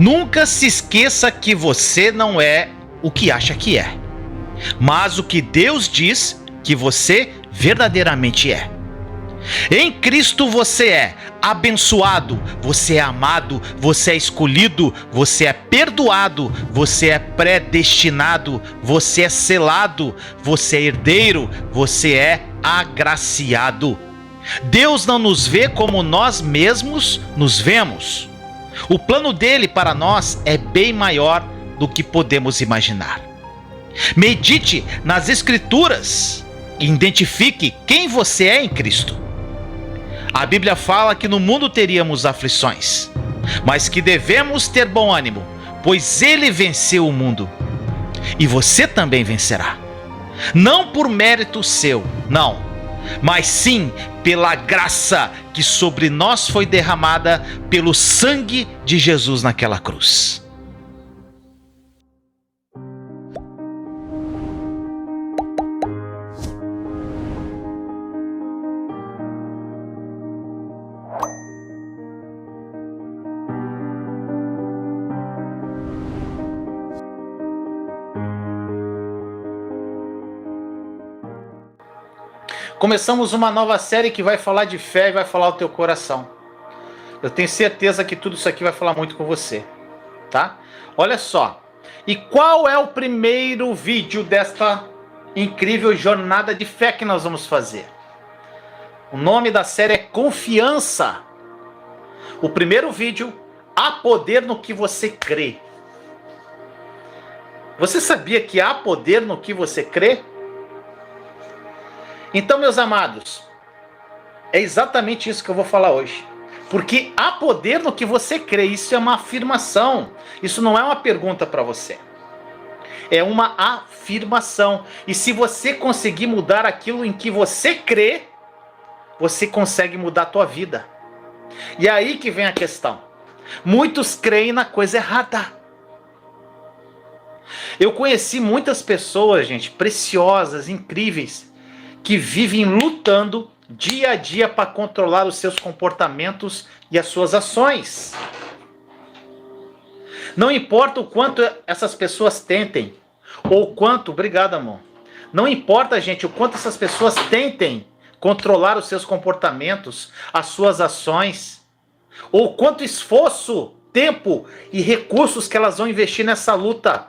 Nunca se esqueça que você não é o que acha que é, mas o que Deus diz que você verdadeiramente é. Em Cristo você é abençoado, você é amado, você é escolhido, você é perdoado, você é predestinado, você é selado, você é herdeiro, você é agraciado. Deus não nos vê como nós mesmos nos vemos. O plano dele para nós é bem maior do que podemos imaginar. Medite nas Escrituras e identifique quem você é em Cristo. A Bíblia fala que no mundo teríamos aflições, mas que devemos ter bom ânimo, pois ele venceu o mundo. E você também vencerá. Não por mérito seu, não, mas sim pela graça que sobre nós foi derramada pelo sangue de Jesus naquela cruz. Começamos uma nova série que vai falar de fé e vai falar o teu coração. Eu tenho certeza que tudo isso aqui vai falar muito com você, tá? Olha só. E qual é o primeiro vídeo desta incrível jornada de fé que nós vamos fazer? O nome da série é Confiança. O primeiro vídeo, há poder no que você crê. Você sabia que há poder no que você crê? Então, meus amados, é exatamente isso que eu vou falar hoje. Porque há poder no que você crê, isso é uma afirmação. Isso não é uma pergunta para você. É uma afirmação. E se você conseguir mudar aquilo em que você crê, você consegue mudar a tua vida. E é aí que vem a questão. Muitos creem na coisa errada. Eu conheci muitas pessoas, gente, preciosas, incríveis, que vivem lutando dia a dia para controlar os seus comportamentos e as suas ações. Não importa o quanto essas pessoas tentem, ou o quanto, obrigado, amor. Não importa, gente, o quanto essas pessoas tentem controlar os seus comportamentos, as suas ações, ou quanto esforço, tempo e recursos que elas vão investir nessa luta.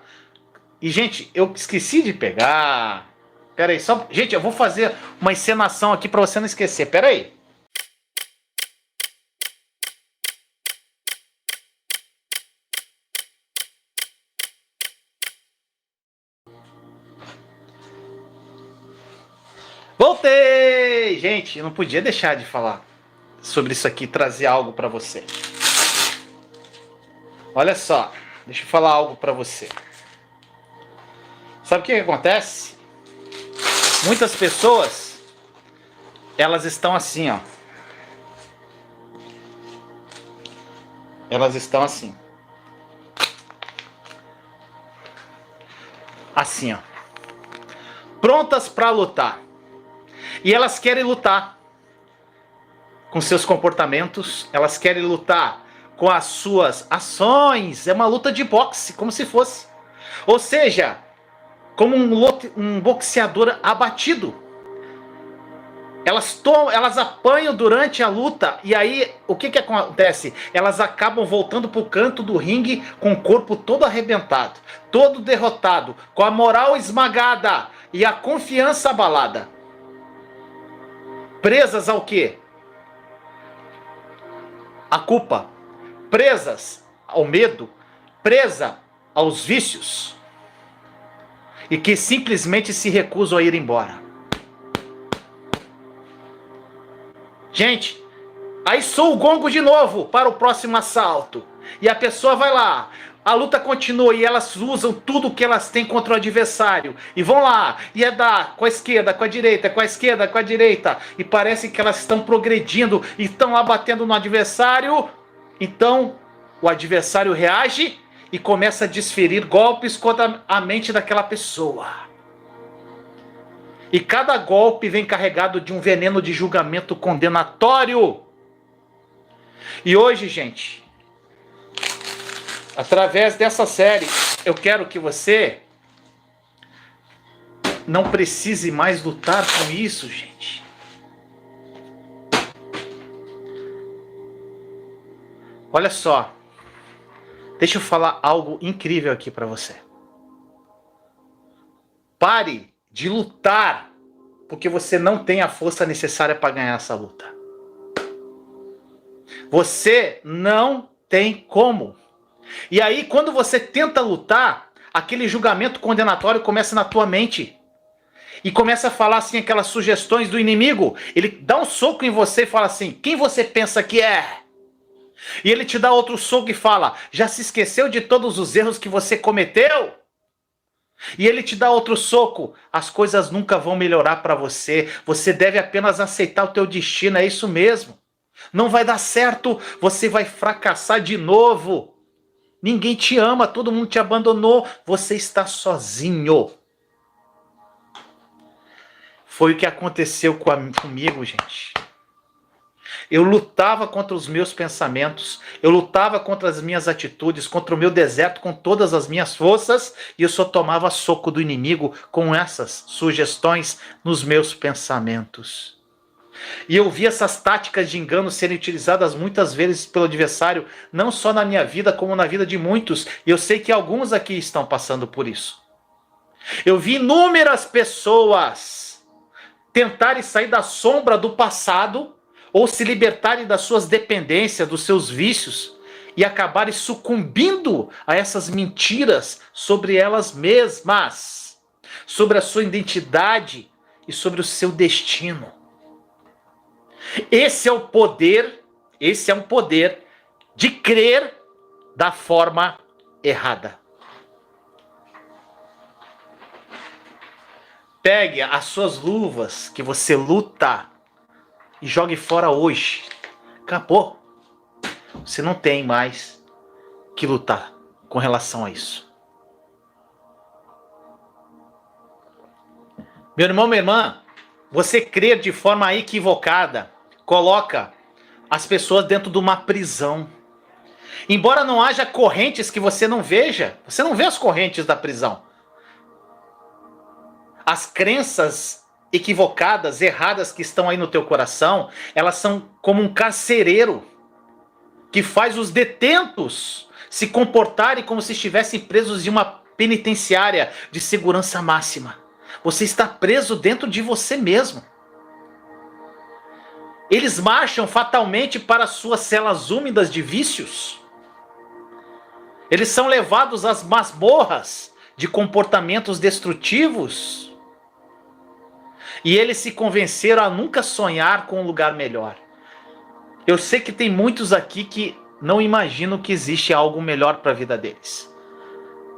E, gente, eu esqueci de pegar. Pera aí, só... Gente, eu vou fazer uma encenação aqui para você não esquecer. Pera aí. Voltei! Gente, eu não podia deixar de falar sobre isso aqui, trazer algo para você. Olha só, deixa eu falar algo para você. Sabe o que acontece? Muitas pessoas, elas estão assim, ó. Elas estão assim. Assim, ó. Prontas para lutar. E elas querem lutar com seus comportamentos, elas querem lutar com as suas ações. É uma luta de boxe, como se fosse. Ou seja, como um boxeador abatido. Elas apanham durante a luta e aí o que acontece? Elas acabam voltando para o canto do ringue com o corpo todo arrebentado, todo derrotado, com a moral esmagada e a confiança abalada. Presas ao quê? A culpa. Presas ao medo. Presa aos vícios. E que simplesmente se recusam a ir embora. Gente, aí soa o gongo de novo para o próximo assalto. E a pessoa vai lá. A luta continua e elas usam tudo que elas têm contra o adversário. E vão lá, e é dar com a esquerda, com a direita, com a esquerda, com a direita. E parece que elas estão progredindo e estão lá batendo no adversário. Então, o adversário reage e começa a desferir golpes contra a mente daquela pessoa. E cada golpe vem carregado de um veneno de julgamento condenatório. E hoje, gente, Através dessa série, eu quero que você não precise mais lutar com isso, gente. Olha só, deixa eu falar algo incrível aqui para você. Pare de lutar porque você não tem a força necessária para ganhar essa luta. Você não tem como. E aí, quando você tenta lutar, aquele julgamento condenatório começa na tua mente. E começa a falar assim, aquelas sugestões do inimigo. Ele dá um soco em você e fala assim, quem você pensa que é? E ele te dá outro soco e fala, já se esqueceu de todos os erros que você cometeu? E ele te dá outro soco, as coisas nunca vão melhorar para você. Você deve apenas aceitar o teu destino, é isso mesmo. Não vai dar certo, você vai fracassar de novo. Ninguém te ama, todo mundo te abandonou, você está sozinho. Foi o que aconteceu comigo, gente. Eu lutava contra os meus pensamentos, eu lutava contra as minhas atitudes, contra o meu deserto com todas as minhas forças, e eu só tomava soco do inimigo com essas sugestões nos meus pensamentos. E eu vi essas táticas de engano serem utilizadas muitas vezes pelo adversário, não só na minha vida, como na vida de muitos. E eu sei que alguns aqui estão passando por isso. Eu vi inúmeras pessoas tentarem sair da sombra do passado, ou se libertarem das suas dependências, dos seus vícios, e acabarem sucumbindo a essas mentiras sobre elas mesmas, sobre a sua identidade e sobre o seu destino. Esse é um poder de crer da forma errada. Pegue as suas luvas que você luta e jogue fora hoje. Acabou. Você não tem mais que lutar com relação a isso. Meu irmão, minha irmã, você crer de forma equivocada coloca as pessoas dentro de uma prisão. Embora não haja correntes que você não veja, você não vê as correntes da prisão. As crenças equivocadas, erradas que estão aí no teu coração, elas são como um carcereiro que faz os detentos se comportarem como se estivessem presos em uma penitenciária de segurança máxima. Você está preso dentro de você mesmo. Eles marcham fatalmente para suas celas úmidas de vícios. Eles são levados às masmorras de comportamentos destrutivos. E eles se convenceram a nunca sonhar com um lugar melhor. Eu sei que tem muitos aqui que não imaginam que existe algo melhor para a vida deles.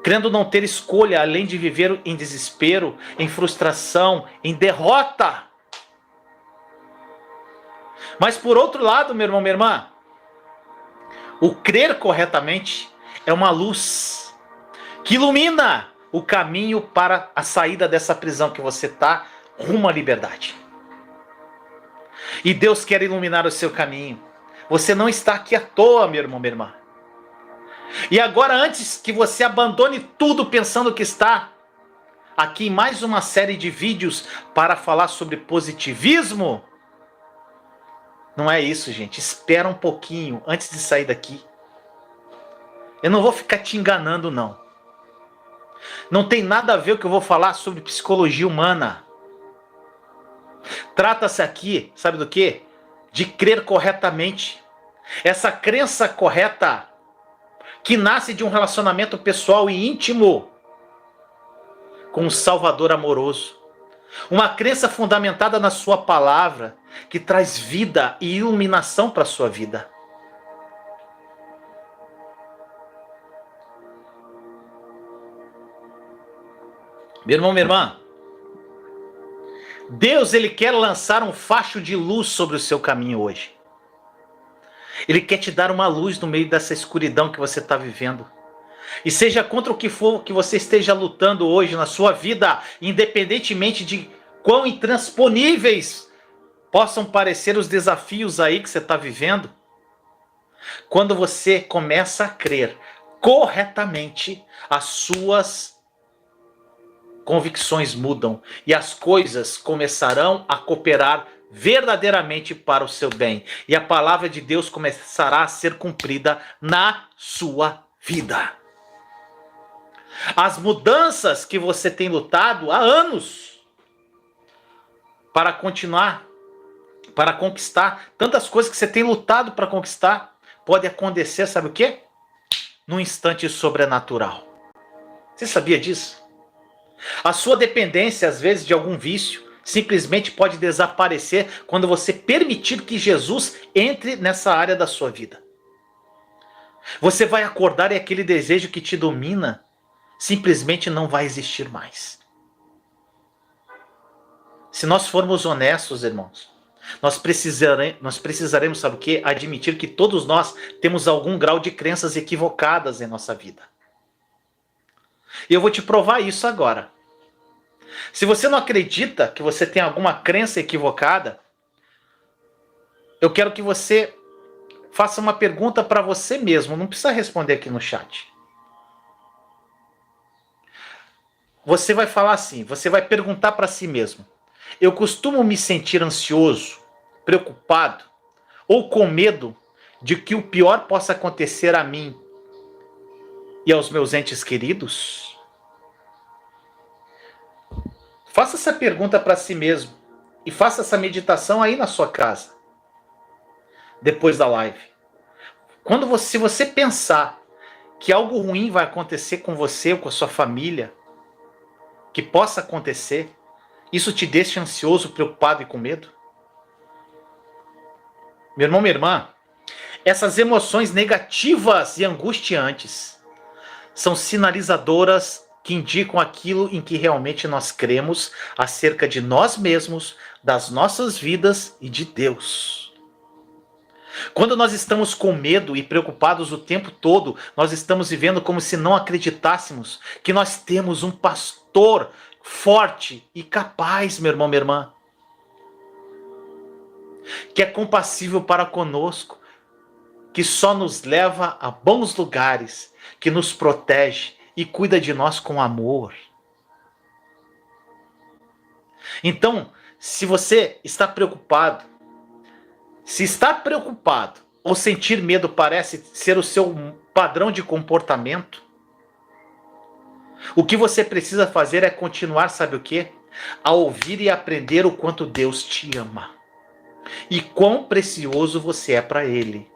Crendo não ter escolha além de viver em desespero, em frustração, em derrota. Mas por outro lado, meu irmão, minha irmã, o crer corretamente é uma luz que ilumina o caminho para a saída dessa prisão que você está, rumo à liberdade. E Deus quer iluminar o seu caminho. Você não está aqui à toa, meu irmão, minha irmã. E agora, antes que você abandone tudo pensando que está aqui em mais uma série de vídeos para falar sobre positivismo, não é isso, gente. Espera um pouquinho antes de sair daqui. Eu não vou ficar te enganando, não. Não tem nada a ver o que eu vou falar sobre psicologia humana. Trata-se aqui, sabe do quê? De crer corretamente. Essa crença correta que nasce de um relacionamento pessoal e íntimo com um Salvador amoroso. Uma crença fundamentada na sua palavra, que traz vida e iluminação para a sua vida. Meu irmão, minha irmã, Deus, ele quer lançar um facho de luz sobre o seu caminho hoje. Ele quer te dar uma luz no meio dessa escuridão que você está vivendo. E seja contra o que for que você esteja lutando hoje na sua vida, independentemente de quão intransponíveis possam parecer os desafios aí que você está vivendo, quando você começa a crer corretamente, as suas convicções mudam e as coisas começarão a cooperar verdadeiramente para o seu bem. E a palavra de Deus começará a ser cumprida na sua vida. As mudanças que você tem lutado há anos para continuar, para conquistar, tantas coisas que você tem lutado para conquistar, pode acontecer, sabe o quê? Num instante sobrenatural. Você sabia disso? A sua dependência, às vezes, de algum vício, simplesmente pode desaparecer quando você permitir que Jesus entre nessa área da sua vida. Você vai acordar e aquele desejo que te domina simplesmente não vai existir mais. Se nós formos honestos, irmãos, nós precisaremos, sabe o quê? Admitir que todos nós temos algum grau de crenças equivocadas em nossa vida. E eu vou te provar isso agora. Se você não acredita que você tem alguma crença equivocada, eu quero que você faça uma pergunta para você mesmo. Não precisa responder aqui no chat. Você vai falar assim, você vai perguntar para si mesmo: eu costumo me sentir ansioso, preocupado ou com medo de que o pior possa acontecer a mim e aos meus entes queridos? Faça essa pergunta para si mesmo e faça essa meditação aí na sua casa, depois da live. Se você pensar que algo ruim vai acontecer com você ou com a sua família, que possa acontecer, isso te deixa ansioso, preocupado e com medo? Meu irmão, minha irmã, essas emoções negativas e angustiantes são sinalizadoras que indicam aquilo em que realmente nós cremos acerca de nós mesmos, das nossas vidas e de Deus. Quando nós estamos com medo e preocupados o tempo todo, nós estamos vivendo como se não acreditássemos que nós temos um pastor forte e capaz, meu irmão, minha irmã, que é compassível para conosco, que só nos leva a bons lugares, que nos protege e cuida de nós com amor. Então, se você está preocupado, se estar preocupado ou sentir medo parece ser o seu padrão de comportamento, o que você precisa fazer é continuar, sabe o quê? A ouvir e aprender o quanto Deus te ama e quão precioso você é para Ele.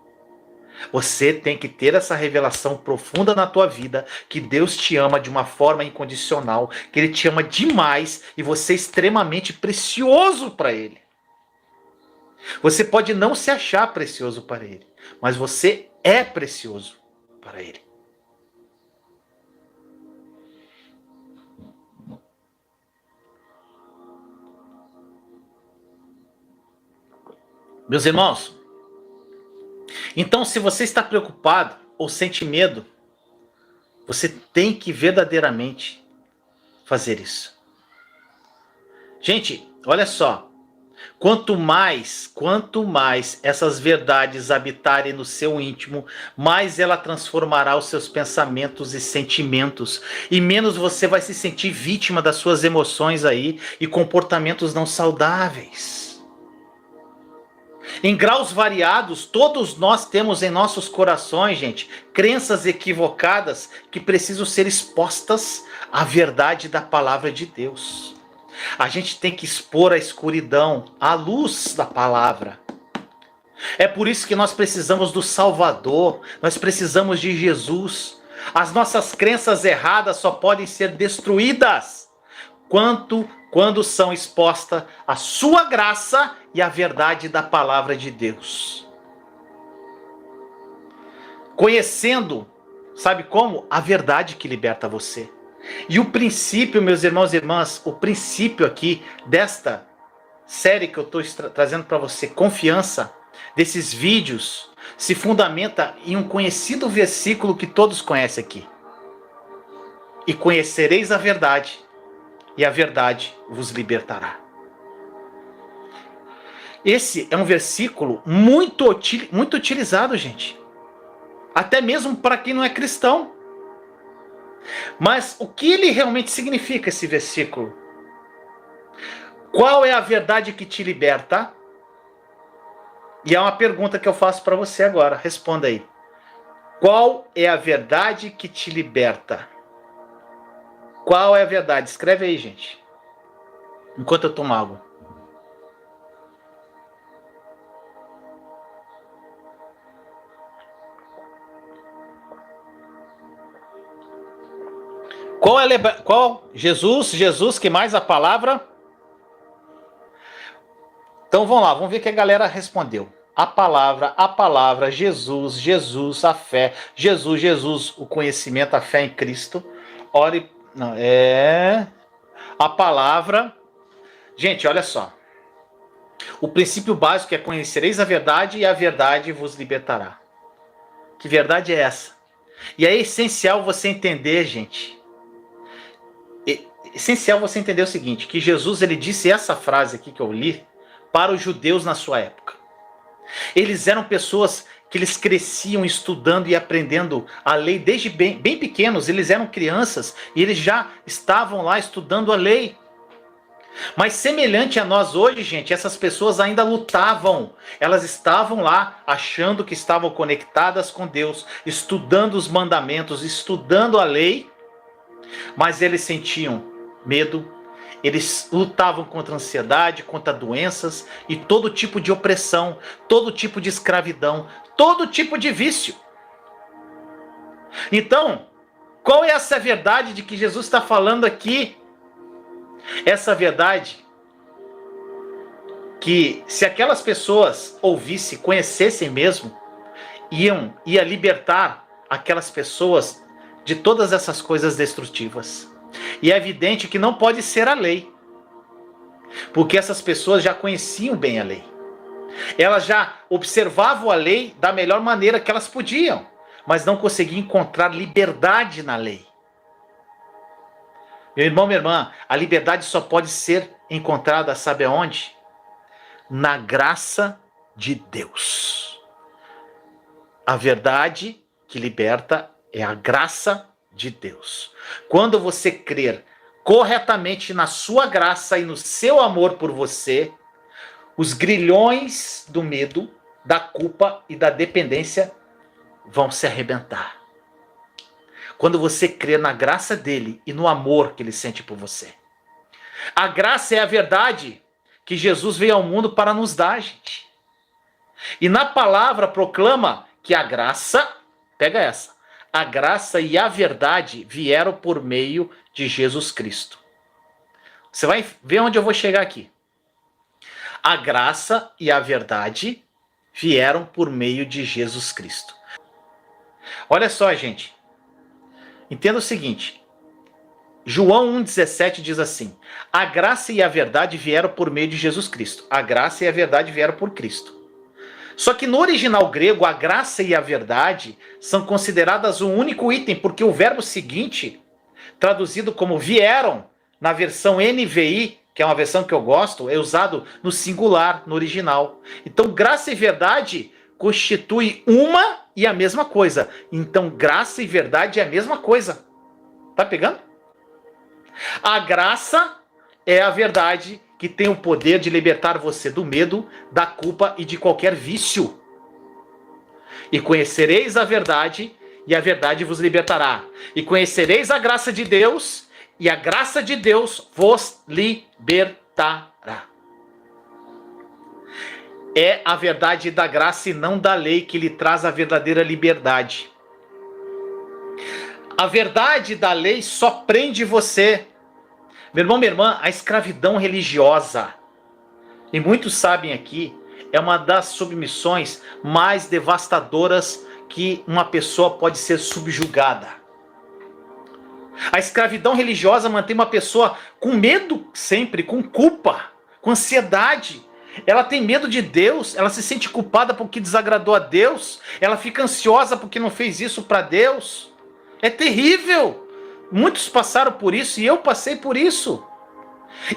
Você tem que ter essa revelação profunda na tua vida, que Deus te ama de uma forma incondicional, que Ele te ama demais e você é extremamente precioso para Ele. Você pode não se achar precioso para Ele, mas você é precioso para Ele. Meus irmãos, então se você está preocupado ou sente medo, você tem que verdadeiramente fazer isso. Gente, olha só. Quanto mais essas verdades habitarem no seu íntimo, mais ela transformará os seus pensamentos e sentimentos, e menos você vai se sentir vítima das suas emoções aí e comportamentos não saudáveis. Em graus variados, todos nós temos em nossos corações, gente, crenças equivocadas que precisam ser expostas à verdade da palavra de Deus. A gente tem que expor a escuridão à luz da palavra. É por isso que nós precisamos do Salvador, nós precisamos de Jesus. As nossas crenças erradas só podem ser destruídas quando são expostas à sua graça e à verdade da palavra de Deus. Conhecendo, sabe como? A verdade que liberta você. E o princípio, meus irmãos e irmãs, o princípio aqui desta série que eu estou trazendo para você, confiança, desses vídeos, se fundamenta em um conhecido versículo que todos conhecem aqui. E conhecereis a verdade, e a verdade vos libertará. Esse é um versículo muito utilizado, gente. Até mesmo para quem não é cristão. Mas o que ele realmente significa, esse versículo? Qual é a verdade que te liberta? E é uma pergunta que eu faço para você agora. Responda aí. Qual é a verdade que te liberta? Qual é a verdade? Escreve aí, gente. Enquanto eu tomo água. Qual Jesus, que mais a palavra? Então vamos lá, vamos ver o que a galera respondeu. A palavra, Jesus, a fé, Jesus, o conhecimento, a fé em Cristo. Ore, não, a palavra. Gente, olha só. O princípio básico é: conhecereis a verdade e a verdade vos libertará. Que verdade é essa? E é essencial você entender, gente. É essencial você entender o seguinte, que Jesus, ele disse essa frase aqui que eu li para os judeus na sua época. Eles eram pessoas que eles cresciam estudando e aprendendo a lei desde bem pequenos. Eles eram crianças e eles já estavam lá estudando a lei. Mas semelhante a nós hoje, gente, essas pessoas ainda lutavam. Elas estavam lá achando que estavam conectadas com Deus, estudando os mandamentos, estudando a lei, mas eles sentiam medo. Eles lutavam contra a ansiedade, contra doenças e todo tipo de opressão, todo tipo de escravidão, todo tipo de vício. Então, qual é essa verdade de que Jesus está falando aqui? Essa verdade que, se aquelas pessoas ouvissem, conhecessem mesmo, ia libertar aquelas pessoas de todas essas coisas destrutivas. E é evidente que não pode ser a lei, porque essas pessoas já conheciam bem a lei. Elas já observavam a lei da melhor maneira que elas podiam, mas não conseguiam encontrar liberdade na lei. Meu irmão, minha irmã, a liberdade só pode ser encontrada, sabe aonde? Na graça de Deus. A verdade que liberta é a graça de Deus. Quando você crer corretamente na sua graça e no seu amor por você, os grilhões do medo, da culpa e da dependência vão se arrebentar. Quando você crer na graça dele e no amor que ele sente por você. A graça é a verdade que Jesus veio ao mundo para nos dar, gente. E na palavra proclama que a graça, pega essa, a graça e a verdade vieram por meio de Jesus Cristo. Você vai ver onde eu vou chegar aqui. A graça e a verdade vieram por meio de Jesus Cristo. Olha só, gente. Entenda o seguinte. João 1,17 diz assim: a graça e a verdade vieram por meio de Jesus Cristo. A graça e a verdade vieram por Cristo. Só que no original grego, a graça e a verdade são consideradas um único item, porque o verbo seguinte, traduzido como vieram, na versão NVI, que é uma versão que eu gosto, é usado no singular, no original. Então, graça e verdade constitui uma e a mesma coisa. Então, graça e verdade é a mesma coisa. Tá pegando? A graça é a verdade que tem o poder de libertar você do medo, da culpa e de qualquer vício. E conhecereis a verdade, e a verdade vos libertará. E conhecereis a graça de Deus, e a graça de Deus vos libertará. É a verdade da graça e não da lei que lhe traz a verdadeira liberdade. A verdade da lei só prende você. Meu irmão, minha irmã, a escravidão religiosa, e muitos sabem aqui, é uma das submissões mais devastadoras que uma pessoa pode ser subjugada. A escravidão religiosa mantém uma pessoa com medo sempre, com culpa, com ansiedade. Ela tem medo de Deus, ela se sente culpada porque desagradou a Deus, ela fica ansiosa porque não fez isso para Deus. É terrível. Muitos passaram por isso e eu passei por isso.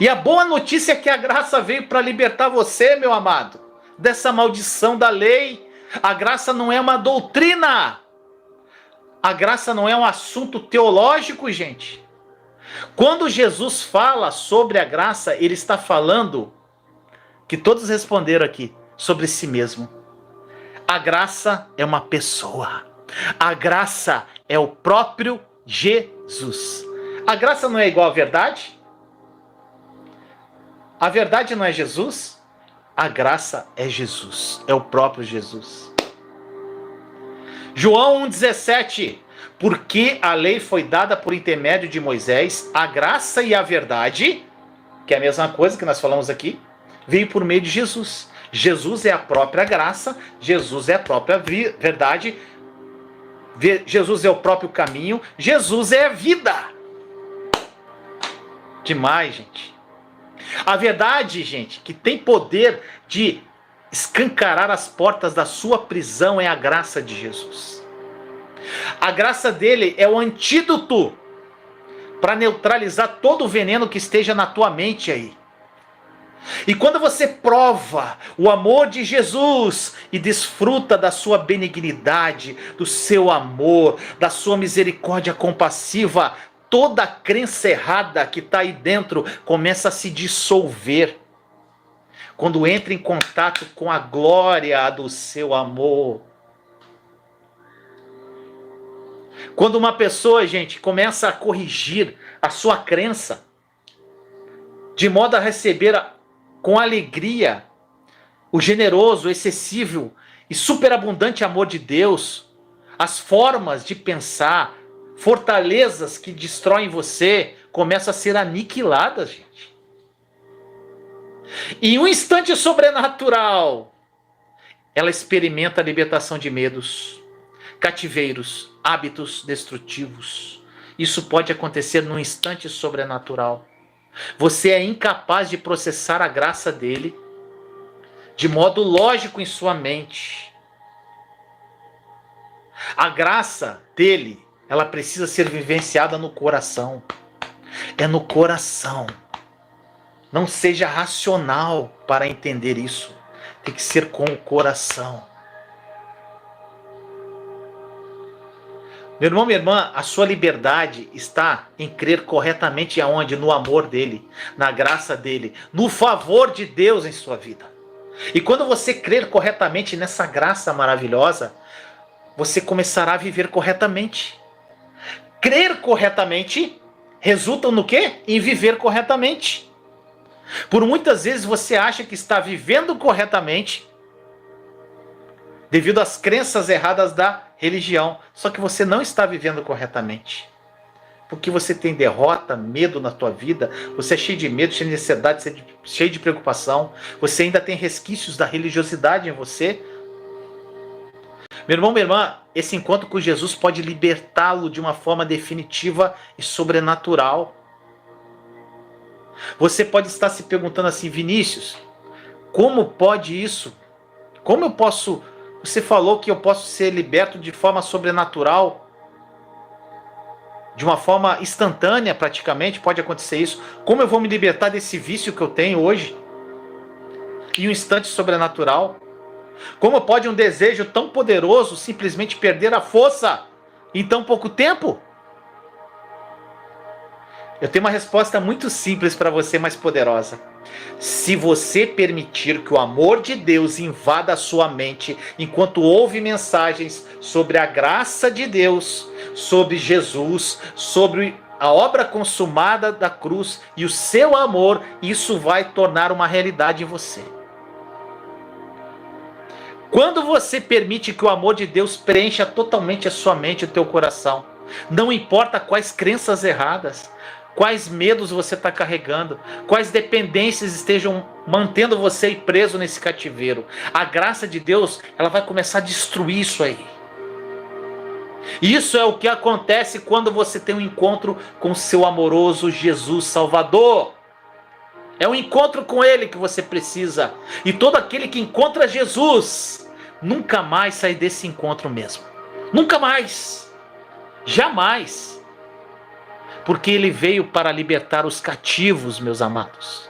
E a boa notícia é que a graça veio para libertar você, meu amado, dessa maldição da lei. A graça não é uma doutrina. A graça não é um assunto teológico, gente. Quando Jesus fala sobre a graça, ele está falando, que todos responderam aqui, sobre si mesmo. A graça é uma pessoa. A graça é o próprio Jesus. A graça não é igual à verdade? A verdade não é Jesus? A graça é Jesus, é o próprio Jesus. João 1,17. Porque a lei foi dada por intermédio de Moisés, a graça e a verdade, que é a mesma coisa que nós falamos aqui, veio por meio de Jesus. Jesus é a própria graça, Jesus é a própria verdade, Jesus é o próprio caminho, Jesus é a vida. Demais, gente. A verdade, gente, que tem poder de escancarar as portas da sua prisão é a graça de Jesus. A graça dele é o antídoto para neutralizar todo o veneno que esteja na tua mente aí. E quando você prova o amor de Jesus e desfruta da sua benignidade, do seu amor, da sua misericórdia compassiva, toda a crença errada que está aí dentro começa a se dissolver. Quando entra em contato com a glória do seu amor. Quando uma pessoa, gente, começa a corrigir a sua crença, de modo a receber com alegria o generoso, excessivo e superabundante amor de Deus, as formas de pensar, fortalezas que destroem você, começam a ser aniquiladas, gente. Em um instante sobrenatural, ela experimenta a libertação de medos, cativeiros, hábitos destrutivos. Isso pode acontecer num instante sobrenatural. Você é incapaz de processar a graça dele de modo lógico em sua mente. A graça dele, ela precisa ser vivenciada no coração. É no coração. Não seja racional para entender isso. Tem que ser com o coração. Meu irmão, minha irmã, a sua liberdade está em crer corretamente aonde? No amor dele, na graça dele, no favor de Deus em sua vida. E quando você crer corretamente nessa graça maravilhosa, você começará a viver corretamente. Crer corretamente resulta no quê? Em viver corretamente. Por muitas vezes você acha que está vivendo corretamente devido às crenças erradas da religião. Só que você não está vivendo corretamente. Porque você tem derrota, medo na tua vida, você é cheio de medo, cheio de ansiedade, cheio de preocupação, você ainda tem resquícios da religiosidade em você. Meu irmão, minha irmã, esse encontro com Jesus pode libertá-lo de uma forma definitiva e sobrenatural. Você pode estar se perguntando assim, Vinícius, como pode isso? Como eu posso... Você falou que eu posso ser liberto de forma sobrenatural, de uma forma instantânea praticamente, pode acontecer isso. Como eu vou me libertar desse vício que eu tenho hoje? Em um instante sobrenatural? Como pode um desejo tão poderoso simplesmente perder a força em tão pouco tempo? Eu tenho uma resposta muito simples para você, mas poderosa. Se você permitir que o amor de Deus invada a sua mente enquanto ouve mensagens sobre a graça de Deus, sobre Jesus, sobre a obra consumada da cruz e o seu amor, isso vai tornar uma realidade em você. Quando você permite que o amor de Deus preencha totalmente a sua mente e o teu coração, não importa quais crenças erradas, quais medos você está carregando, quais dependências estejam mantendo você preso nesse cativeiro, a graça de Deus, ela vai começar a destruir isso aí. Isso é o que acontece quando você tem um encontro com o seu amoroso Jesus Salvador. É um encontro com Ele que você precisa. E todo aquele que encontra Jesus nunca mais sai desse encontro mesmo. Nunca mais. Jamais. Porque Ele veio para libertar os cativos, meus amados.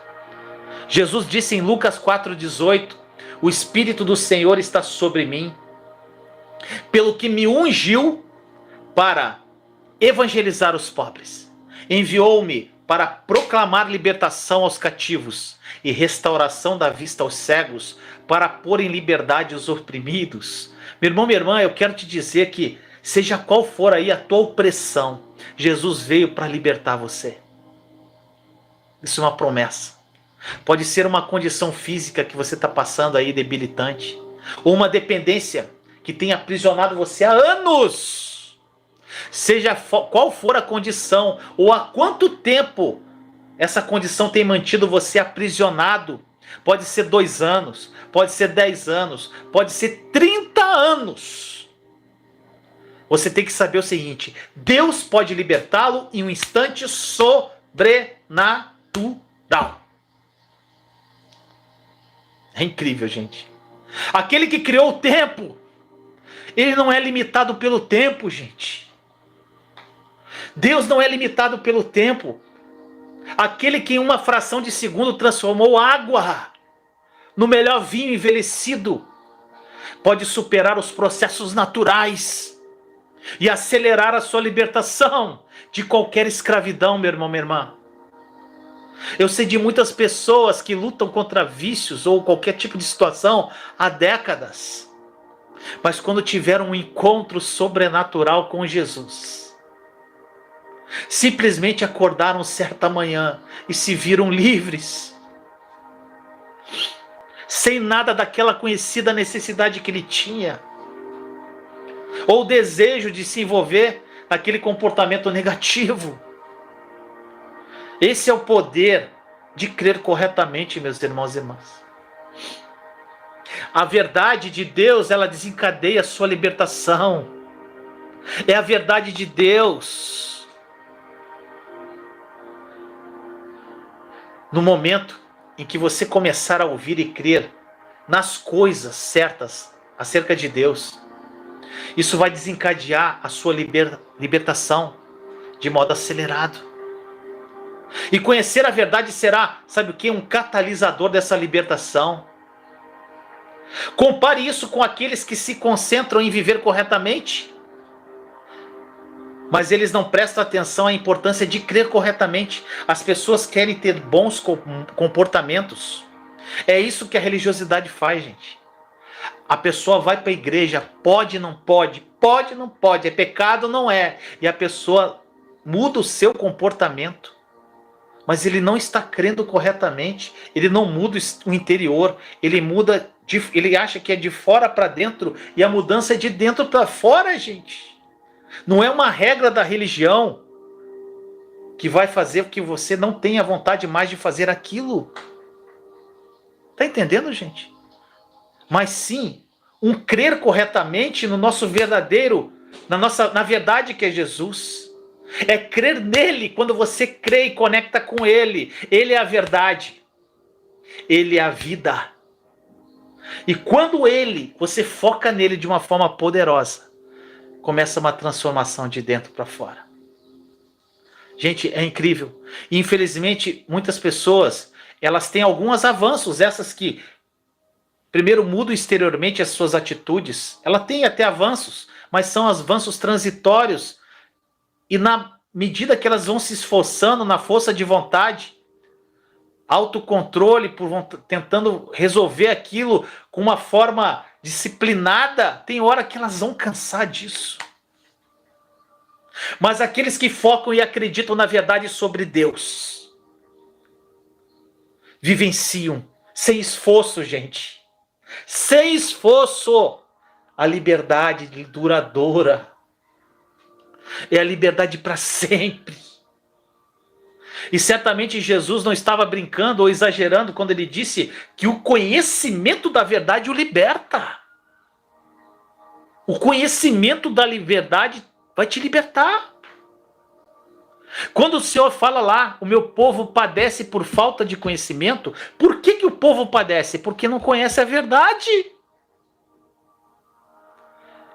Jesus disse em Lucas 4,18: o Espírito do Senhor está sobre mim, pelo que me ungiu para evangelizar os pobres. Enviou-me para proclamar libertação aos cativos e restauração da vista aos cegos, para pôr em liberdade os oprimidos. Meu irmão, minha irmã, eu quero te dizer que, seja qual for aí a tua opressão, Jesus veio para libertar você. Isso é uma promessa. Pode ser uma condição física que você está passando aí, debilitante, ou uma dependência que tem aprisionado você há anos. Seja qual for a condição, ou há quanto tempo essa condição tem mantido você aprisionado. Pode ser 2 anos, pode ser 10 anos, pode ser 30 anos. Você tem que saber o seguinte: Deus pode libertá-lo em um instante sobrenatural. É incrível, gente. Aquele que criou o tempo, ele não é limitado pelo tempo, gente. Deus não é limitado pelo tempo. Aquele que em uma fração de segundo transformou água no melhor vinho envelhecido, pode superar os processos naturais e acelerar a sua libertação de qualquer escravidão, meu irmão, minha irmã. Eu sei de muitas pessoas que lutam contra vícios ou qualquer tipo de situação há décadas, mas quando tiveram um encontro sobrenatural com Jesus, simplesmente acordaram certa manhã e se viram livres, sem nada daquela conhecida necessidade que ele tinha, ou desejo de se envolver naquele comportamento negativo. Esse é o poder de crer corretamente, meus irmãos e irmãs. A verdade de Deus, ela desencadeia a sua libertação. É a verdade de Deus. No momento em que você começar a ouvir e crer nas coisas certas acerca de Deus, isso vai desencadear a sua libertação de modo acelerado. E conhecer a verdade será, sabe o que? Um catalisador dessa libertação. Compare isso com aqueles que se concentram em viver corretamente, mas eles não prestam atenção à importância de crer corretamente. As pessoas querem ter bons comportamentos. É isso que a religiosidade faz, gente. A pessoa vai para a igreja, pode, não pode, é pecado, não é. E a pessoa muda o seu comportamento, mas ele não está crendo corretamente. Ele não muda o interior, ele muda, ele acha que é de fora para dentro, e a mudança é de dentro para fora, gente. Não é uma regra da religião que vai fazer com que você não tenha vontade mais de fazer aquilo. Tá entendendo, gente? Mas sim, um crer corretamente no nosso verdadeiro, na verdade que é Jesus. É crer nele. Quando você crê e conecta com ele, ele é a verdade, ele é a vida. E quando você foca nele de uma forma poderosa, começa uma transformação de dentro para fora. Gente, é incrível. E infelizmente, muitas pessoas, elas têm alguns avanços, essas que primeiro mudam exteriormente as suas atitudes. Ela tem até avanços, mas são avanços transitórios. E na medida que elas vão se esforçando na força de vontade, autocontrole, tentando resolver aquilo com uma forma disciplinada, tem hora que elas vão cansar disso. Mas aqueles que focam e acreditam na verdade sobre Deus, vivenciam sem esforço, gente. Sem esforço, a liberdade duradoura. É a liberdade para sempre. E certamente Jesus não estava brincando ou exagerando quando ele disse que o conhecimento da verdade o liberta. O conhecimento da verdade vai te libertar. Quando o Senhor fala lá, o meu povo padece por falta de conhecimento, por que o povo padece? Porque não conhece a verdade.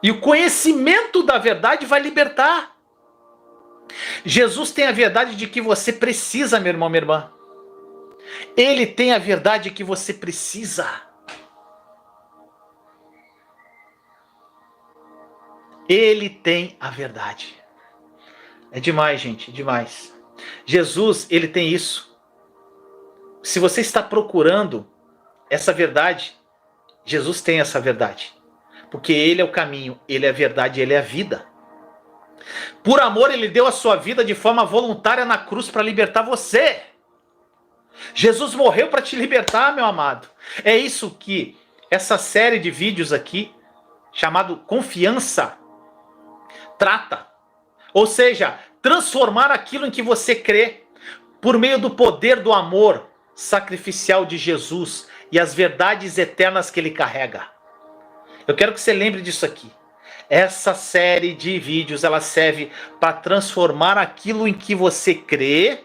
E o conhecimento da verdade vai libertar. Jesus tem a verdade de que você precisa, meu irmão, minha irmã. Ele tem a verdade que você precisa. Ele tem a verdade. É demais, gente, demais. Jesus, ele tem isso. Se você está procurando essa verdade, Jesus tem essa verdade. Porque ele é o caminho, ele é a verdade, ele é a vida. Por amor, ele deu a sua vida de forma voluntária na cruz para libertar você. Jesus morreu para te libertar, meu amado. É isso que essa série de vídeos aqui, chamado Confiança, trata. Ou seja, transformar aquilo em que você crê por meio do poder do amor sacrificial de Jesus e as verdades eternas que ele carrega. Eu quero que você lembre disso aqui. Essa série de vídeos, ela serve para transformar aquilo em que você crê,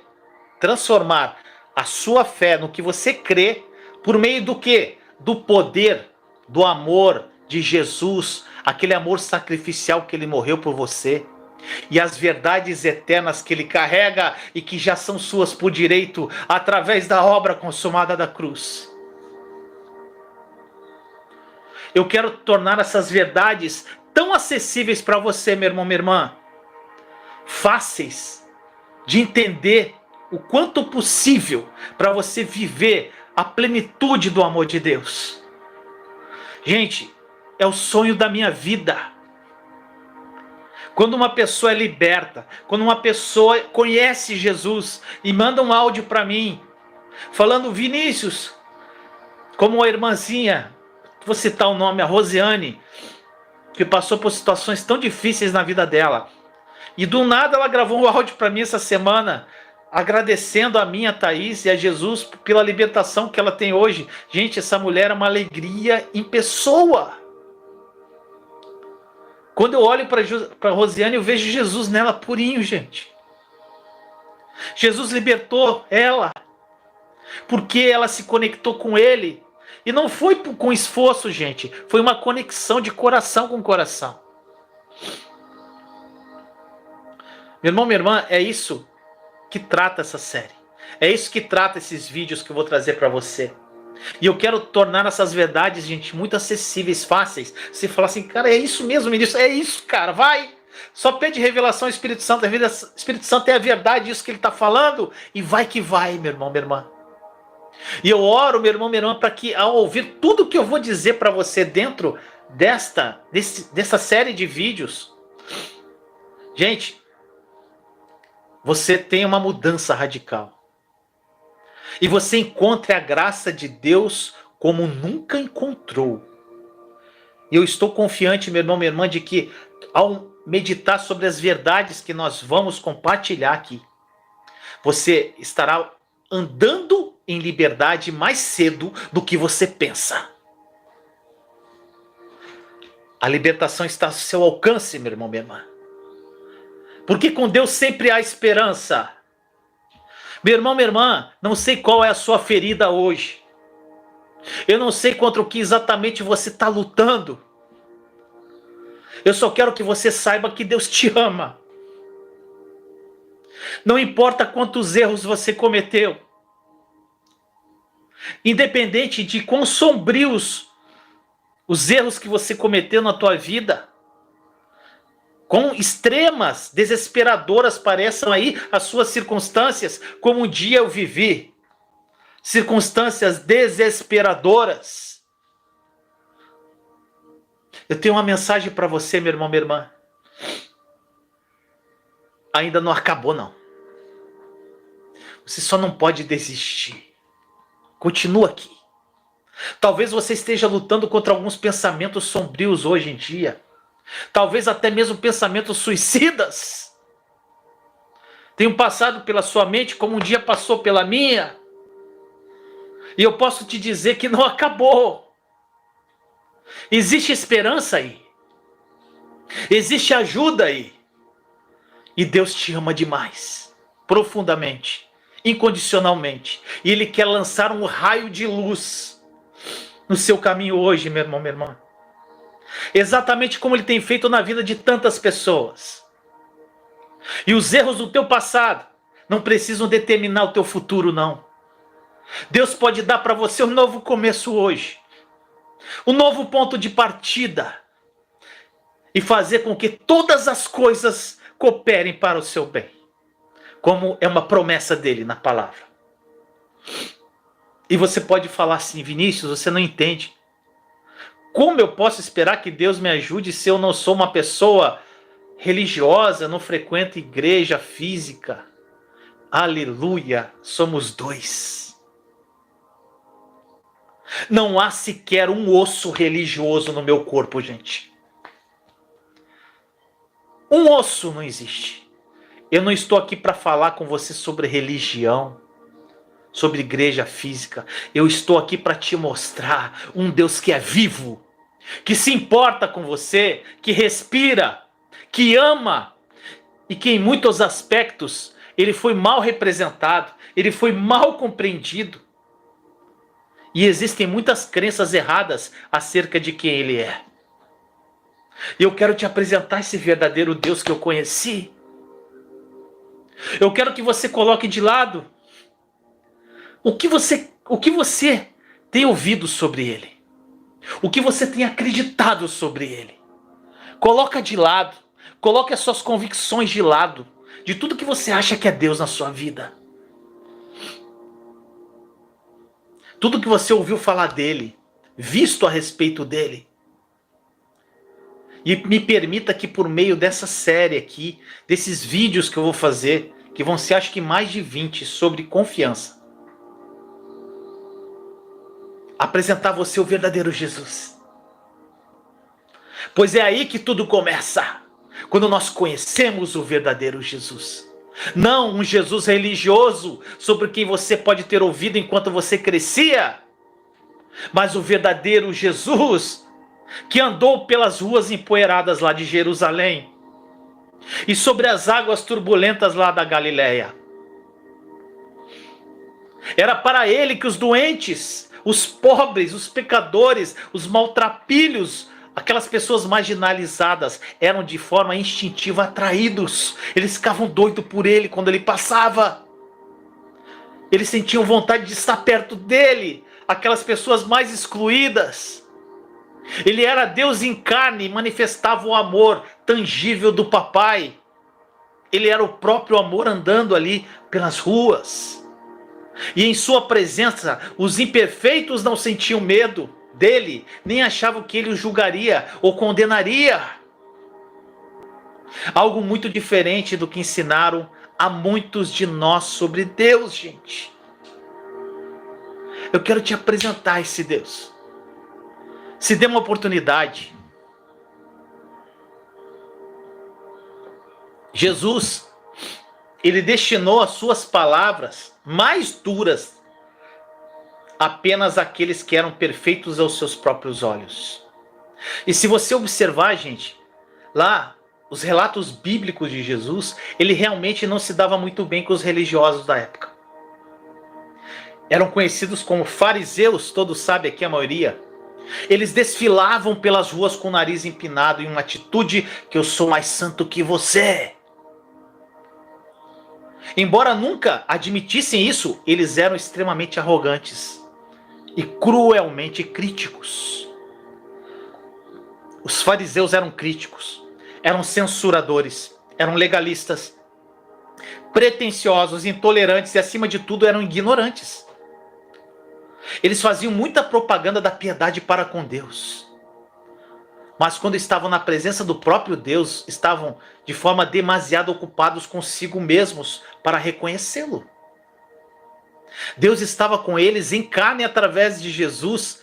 transformar a sua fé no que você crê, por meio do quê? Do poder, do amor de Jesus, aquele amor sacrificial que ele morreu por você, e as verdades eternas que ele carrega e que já são suas por direito através da obra consumada da cruz. Eu quero tornar essas verdades tão acessíveis para você, meu irmão, minha irmã, fáceis de entender o quanto possível para você viver a plenitude do amor de Deus. Gente, é o sonho da minha vida. Quando uma pessoa é liberta, quando uma pessoa conhece Jesus e manda um áudio para mim, falando: Vinícius, como a irmãzinha, vou citar o nome, a Rosiane, que passou por situações tão difíceis na vida dela, e do nada ela gravou um áudio para mim essa semana, agradecendo a mim, a Thaís e a Jesus pela libertação que ela tem hoje. Gente, essa mulher é uma alegria em pessoa. Quando eu olho para Rosiane, eu vejo Jesus nela purinho, gente. Jesus libertou ela, porque ela se conectou com ele. E não foi com esforço, gente. Foi uma conexão de coração com coração. Meu irmão, minha irmã, é isso que trata essa série. É isso que trata esses vídeos que eu vou trazer para você. E eu quero tornar essas verdades, gente, muito acessíveis, fáceis. Você fala assim: cara, é isso mesmo, ministro? É isso, cara, vai. Só pede revelação ao Espírito Santo. O Espírito Santo é a verdade, isso que ele está falando. E vai que vai, meu irmão, minha irmã. E eu oro, meu irmão, minha irmã, para que ao ouvir tudo que eu vou dizer para você dentro dessa série de vídeos, gente, você tenha uma mudança radical. E você encontre a graça de Deus como nunca encontrou. E eu estou confiante, meu irmão, minha irmã, de que ao meditar sobre as verdades que nós vamos compartilhar aqui, você estará andando em liberdade mais cedo do que você pensa. A libertação está ao seu alcance, meu irmão, minha irmã. Porque com Deus sempre há esperança. Meu irmão, minha irmã, não sei qual é a sua ferida hoje. Eu não sei contra o que exatamente você está lutando. Eu só quero que você saiba que Deus te ama. Não importa quantos erros você cometeu. Independente de quão sombrios os erros que você cometeu na tua vida, quão extremas, desesperadoras pareçam aí as suas circunstâncias, como um dia eu vivi. Circunstâncias desesperadoras. Eu tenho uma mensagem para você, meu irmão, minha irmã. Ainda não acabou, não. Você só não pode desistir. Continua aqui. Talvez você esteja lutando contra alguns pensamentos sombrios hoje em dia. Talvez até mesmo pensamentos suicidas. Tenham passado pela sua mente como um dia passou pela minha. E eu posso te dizer que não acabou. Existe esperança aí. Existe ajuda aí. E Deus te ama demais. Profundamente. Incondicionalmente. E Ele quer lançar um raio de luz no seu caminho hoje, meu irmão, minha irmã. Exatamente como Ele tem feito na vida de tantas pessoas. E os erros do teu passado não precisam determinar o teu futuro, não. Deus pode dar para você um novo começo hoje. Um novo ponto de partida. e fazer com que todas as coisas cooperem para o seu bem, como é uma promessa dele na palavra. E você pode falar assim: Vinícius, você não entende. Como eu posso esperar que Deus me ajude se eu não sou uma pessoa religiosa, não frequento igreja física? Aleluia, somos dois. Não há sequer um osso religioso no meu corpo, gente. Um osso não existe. Eu não estou aqui para falar com você sobre religião, sobre igreja física. Eu estou aqui para te mostrar um Deus que é vivo, que se importa com você, que respira, que ama e que em muitos aspectos ele foi mal representado, ele foi mal compreendido. E existem muitas crenças erradas acerca de quem ele é. E eu quero te apresentar esse verdadeiro Deus que eu conheci. Eu quero que você coloque de lado o que você tem ouvido sobre ele, o que você tem acreditado sobre ele. Coloca de lado, coloque as suas convicções de lado, de tudo que você acha que é Deus na sua vida. Tudo que você ouviu falar dele, visto a respeito dele. E me permita que por meio dessa série aqui, desses vídeos que eu vou fazer, que vão ser acho que mais de 20 sobre confiança, apresentar a você o verdadeiro Jesus. Pois é aí que tudo começa, quando nós conhecemos o verdadeiro Jesus. Não um Jesus religioso sobre quem você pode ter ouvido enquanto você crescia, mas o verdadeiro Jesus que andou pelas ruas empoeiradas lá de Jerusalém e sobre as águas turbulentas lá da Galileia. Era para ele que os doentes, os pobres, os pecadores, os maltrapilhos, aquelas pessoas marginalizadas eram de forma instintiva atraídos. Eles ficavam doidos por ele quando ele passava. Eles sentiam vontade de estar perto dele. Aquelas pessoas mais excluídas. Ele era Deus em carne e manifestava o amor tangível do papai. Ele era o próprio amor andando ali pelas ruas. E em sua presença, os imperfeitos não sentiam medo dele, nem achavam que ele o julgaria ou condenaria. Algo muito diferente do que ensinaram a muitos de nós sobre Deus, gente. Eu quero te apresentar esse Deus. Se dê uma oportunidade. Jesus, ele destinou as suas palavras mais duras apenas àqueles que eram perfeitos aos seus próprios olhos. E se você observar, gente, lá, os relatos bíblicos de Jesus, ele realmente não se dava muito bem com os religiosos da época. Eram conhecidos como fariseus, todos sabem aqui a maioria. Eles desfilavam pelas ruas com o nariz empinado em uma atitude que eu sou mais santo que você. Embora nunca admitissem isso, eles eram extremamente arrogantes e cruelmente críticos. Os fariseus eram críticos, eram censuradores, eram legalistas, pretensiosos, intolerantes e acima de tudo eram ignorantes. Eles faziam muita propaganda da piedade para com Deus. Mas quando estavam na presença do próprio Deus, estavam de forma demasiado ocupados consigo mesmos para reconhecê-lo. Deus estava com eles em carne através de Jesus.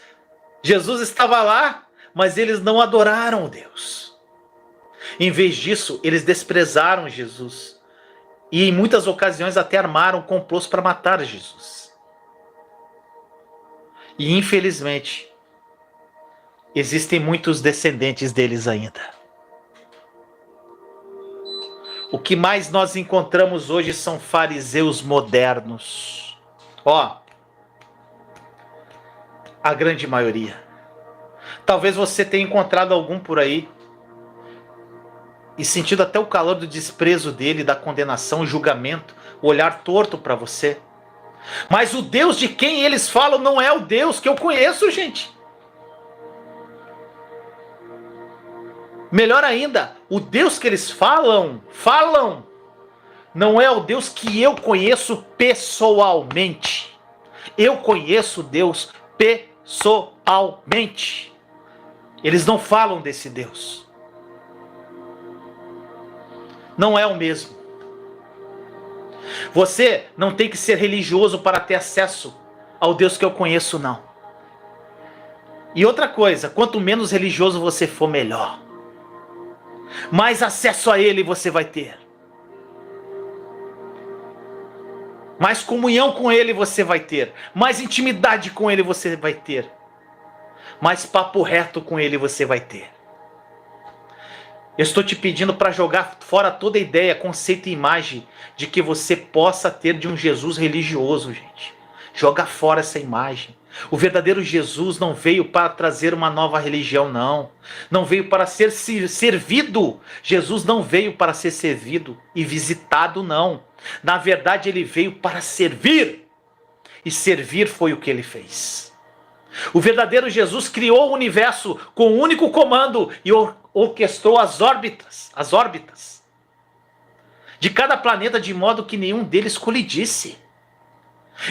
Jesus estava lá, mas eles não adoraram Deus. Em vez disso, eles desprezaram Jesus. E em muitas ocasiões até armaram complôs para matar Jesus. E infelizmente, existem muitos descendentes deles ainda. O que mais nós encontramos hoje são fariseus modernos. Ó, a grande maioria. Talvez você tenha encontrado algum por aí e sentido até o calor do desprezo dele, da condenação, o julgamento, o olhar torto para você. Mas o Deus de quem eles falam não é o Deus que eu conheço, gente. Melhor ainda, o Deus que eles falam, não é o Deus que eu conheço pessoalmente. Eu conheço Deus pessoalmente. Eles não falam desse Deus. Não é o mesmo. Você não tem que ser religioso para ter acesso ao Deus que eu conheço, não. E outra coisa, quanto menos religioso você for, melhor. Mais acesso a Ele você vai ter. Mais comunhão com Ele você vai ter. Mais intimidade com Ele você vai ter. Mais papo reto com Ele você vai ter. Eu estou te pedindo para jogar fora toda ideia, conceito e imagem de que você possa ter de um Jesus religioso, gente. Joga fora essa imagem. O verdadeiro Jesus não veio para trazer uma nova religião, não. Não veio para ser servido. Jesus não veio para ser servido e visitado, não. Na verdade, ele veio para servir. E servir foi o que ele fez. O verdadeiro Jesus criou o universo com um único comando e orquestrou as órbitas de cada planeta de modo que nenhum deles colidisse.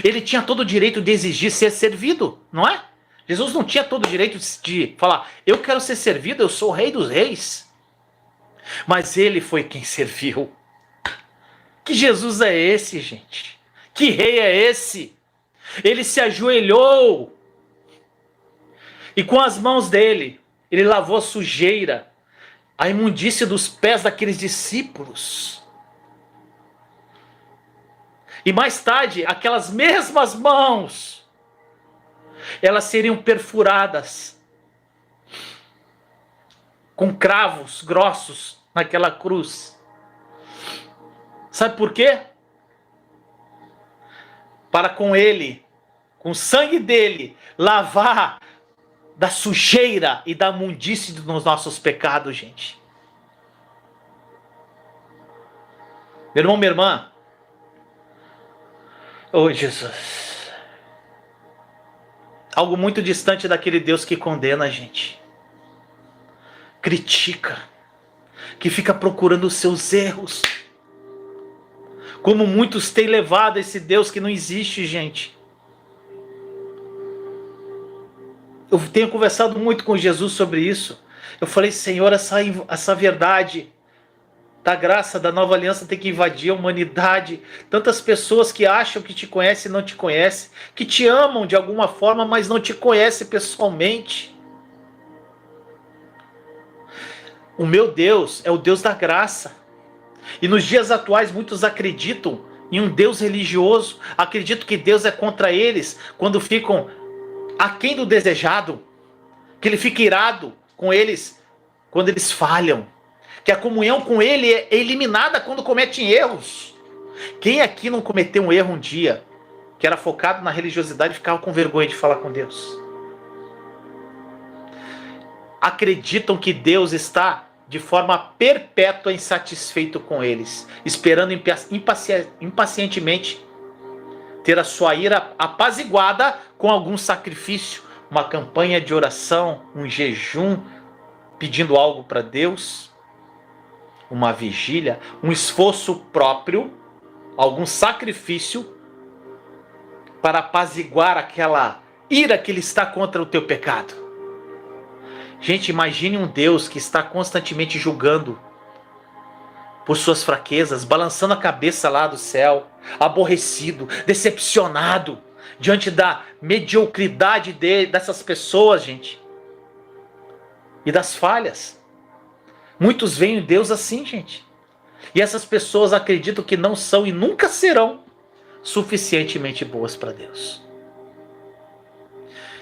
Ele tinha todo o direito de exigir ser servido, não é? Jesus não tinha todo o direito de falar, eu quero ser servido, eu sou o rei dos reis. Mas ele foi quem serviu. Que Jesus é esse, gente? Que rei é esse? Ele se ajoelhou e com as mãos dele, ele lavou a sujeira, a imundície dos pés daqueles discípulos. E mais tarde, aquelas mesmas mãos, elas seriam perfuradas com cravos grossos naquela cruz. Sabe por quê? Para com ele, com o sangue dele, lavar da sujeira e da imundície dos nossos pecados, gente. Meu irmão, minha irmã, oh, Jesus. Algo muito distante daquele Deus que condena a gente. Critica. Que fica procurando os seus erros. Como muitos têm levado esse Deus que não existe, gente. Eu tenho conversado muito com Jesus sobre isso. Eu falei, Senhor, essa verdade da graça, da nova aliança tem que invadir a humanidade. Tantas pessoas que acham que te conhecem e não te conhecem, que te amam de alguma forma, mas não te conhecem pessoalmente. O meu Deus é o Deus da graça. E nos dias atuais muitos acreditam em um Deus religioso, acreditam que Deus é contra eles quando ficam aquém do desejado, que ele fica irado com eles quando eles falham. Que a comunhão com ele é eliminada quando cometem erros. Quem aqui não cometeu um erro um dia, que era focado na religiosidade e ficava com vergonha de falar com Deus? Acreditam que Deus está de forma perpétua insatisfeito com eles, esperando impacientemente ter a sua ira apaziguada com algum sacrifício, uma campanha de oração, um jejum, pedindo algo para Deus, uma vigília, um esforço próprio, algum sacrifício para apaziguar aquela ira que ele está contra o teu pecado. Gente, imagine um Deus que está constantemente julgando por suas fraquezas, balançando a cabeça lá do céu, aborrecido, decepcionado diante da mediocridade dessas pessoas, gente, e das falhas. Muitos veem Deus assim, gente, e essas pessoas acreditam que não são e nunca serão suficientemente boas para Deus.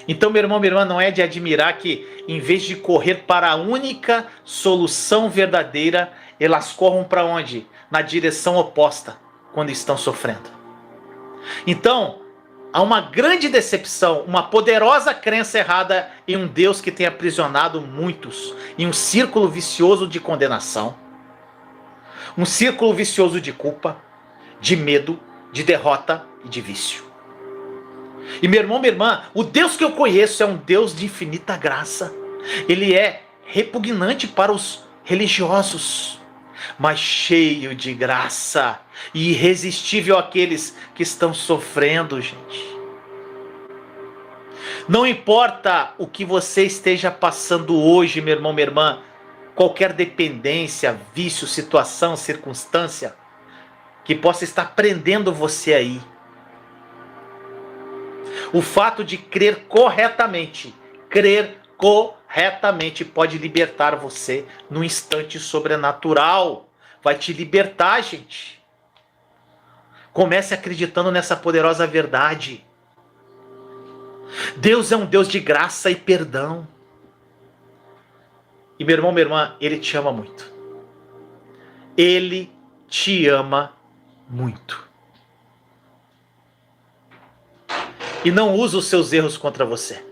Então, meu irmão, minha irmã, não é de admirar que, em vez de correr para a única solução verdadeira, elas corram para onde? Na direção oposta, quando estão sofrendo. Então, há uma grande decepção, uma poderosa crença errada em um Deus que tem aprisionado muitos em um círculo vicioso de condenação, um círculo vicioso de culpa, de medo, de derrota e de vício. E meu irmão, minha irmã, o Deus que eu conheço é um Deus de infinita graça. Ele é repugnante para os religiosos, mas cheio de graça e irresistível àqueles que estão sofrendo, gente. Não importa o que você esteja passando hoje, meu irmão, minha irmã, qualquer dependência, vício, situação, circunstância que possa estar prendendo você aí. O fato de crer corretamente pode libertar você num instante sobrenatural. Vai te libertar, gente. Comece acreditando nessa poderosa verdade. Deus é um Deus de graça e perdão. E meu irmão, minha irmã, Ele te ama muito. Ele te ama muito. E não usa os seus erros contra você.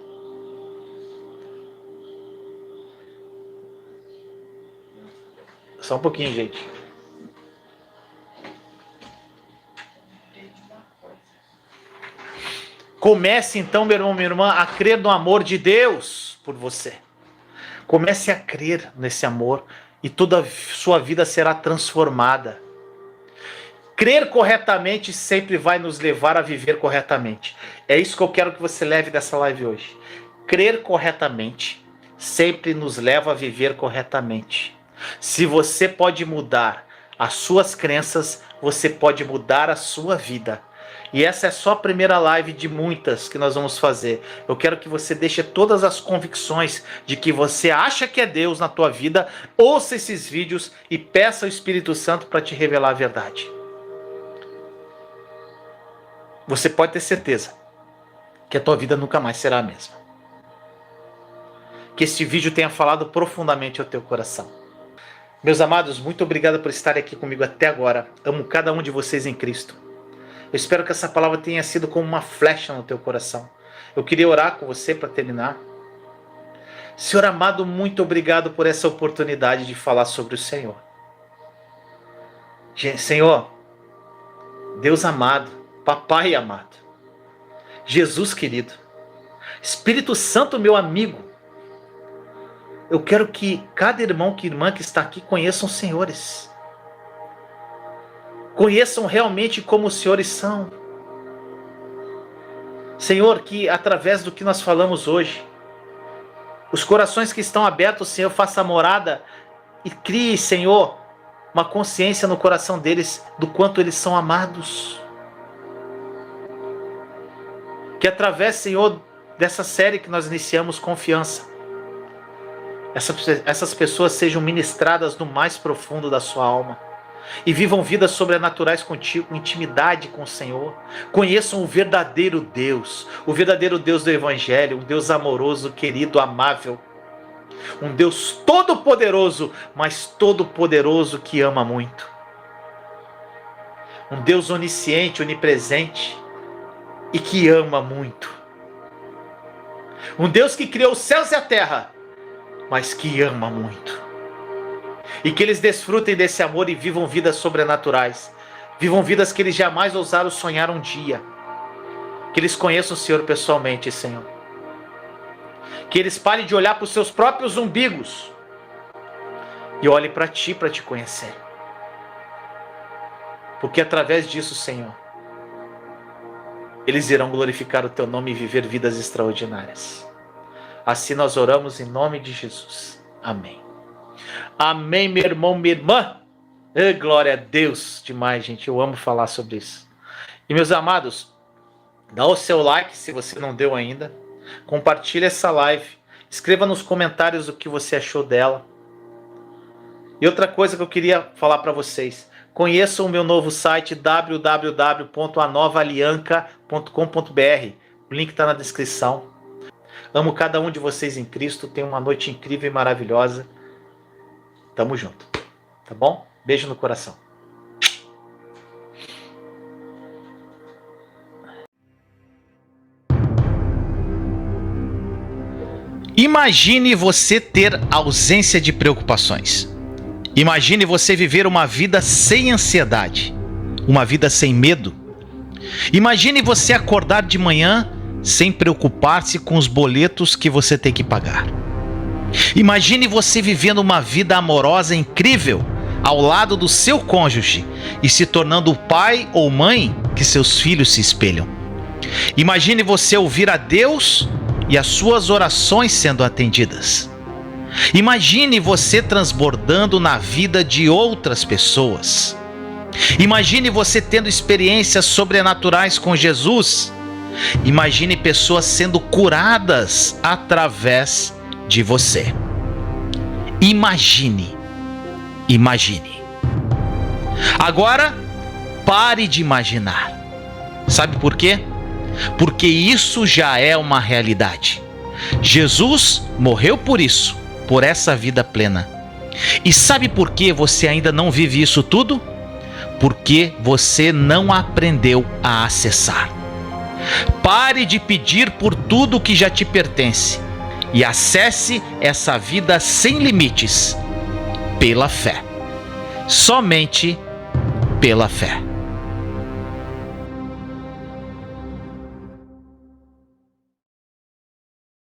Só um pouquinho, gente. Comece então, meu irmão, minha irmã, a crer no amor de Deus por você. Comece a crer nesse amor e toda a sua vida será transformada. Crer corretamente sempre vai nos levar a viver corretamente. É isso que eu quero que você leve dessa live hoje. Crer corretamente sempre nos leva a viver corretamente. Se você pode mudar as suas crenças, você pode mudar a sua vida. E essa é só a primeira live de muitas que nós vamos fazer. Eu quero que você deixe todas as convicções de que você acha que é Deus na tua vida. Ouça esses vídeos e peça ao Espírito Santo para te revelar a verdade. Você pode ter certeza que a tua vida nunca mais será a mesma. Que este vídeo tenha falado profundamente ao teu coração. Meus amados, muito obrigado por estarem aqui comigo até agora. Amo cada um de vocês em Cristo. Eu espero que essa palavra tenha sido como uma flecha no teu coração. Eu queria orar com você para terminar. Senhor amado, muito obrigado por essa oportunidade de falar sobre o Senhor. Senhor, Deus amado, Papai amado, Jesus querido, Espírito Santo meu amigo, eu quero que cada irmão e irmã que está aqui conheçam os senhores. Conheçam realmente como os senhores são. Senhor, que através do que nós falamos hoje, os corações que estão abertos, Senhor, faça morada e crie, Senhor, uma consciência no coração deles do quanto eles são amados. Que através, Senhor, dessa série que nós iniciamos, Confiança, essas pessoas sejam ministradas no mais profundo da sua alma e vivam vidas sobrenaturais contigo, intimidade com o Senhor. Conheçam o verdadeiro Deus do Evangelho, um Deus amoroso, querido, amável, um Deus todo-poderoso, mas todo-poderoso que ama muito, um Deus onisciente, onipresente e que ama muito, um Deus que criou os céus e a terra, mas que ama muito. E que eles desfrutem desse amor e vivam vidas sobrenaturais. Vivam vidas que eles jamais ousaram sonhar um dia. Que eles conheçam o Senhor pessoalmente, Senhor. Que eles parem de olhar para os seus próprios umbigos e olhem para Ti para Te conhecer. Porque através disso, Senhor, eles irão glorificar o Teu nome e viver vidas extraordinárias. Assim nós oramos em nome de Jesus. Amém. Amém, meu irmão, minha irmã. Glória a Deus. Demais, gente. Eu amo falar sobre isso. E meus amados, dá o seu like se você não deu ainda. Compartilha essa live. Escreva nos comentários o que você achou dela. E outra coisa que eu queria falar para vocês. Conheçam o meu novo site www.anovalianca.com.br. O link está na descrição. Amo cada um de vocês em Cristo. Tenham uma noite incrível e maravilhosa. Tamo junto. Tá bom? Beijo no coração. Imagine você ter ausência de preocupações. Imagine você viver uma vida sem ansiedade. Uma vida sem medo. Imagine você acordar de manhã sem preocupar-se com os boletos que você tem que pagar. Imagine você vivendo uma vida amorosa incrível ao lado do seu cônjuge e se tornando o pai ou mãe que seus filhos se espelham. Imagine você ouvir a Deus e as suas orações sendo atendidas. Imagine você transbordando na vida de outras pessoas. Imagine você tendo experiências sobrenaturais com Jesus. Imagine pessoas sendo curadas através de você. Imagine. Agora, pare de imaginar. Sabe por quê? Porque isso já é uma realidade. Jesus morreu por isso, por essa vida plena. E sabe por que você ainda não vive isso tudo? Porque você não aprendeu a acessar. Pare de pedir por tudo que já te pertence e acesse essa vida sem limites pela fé. Somente pela fé.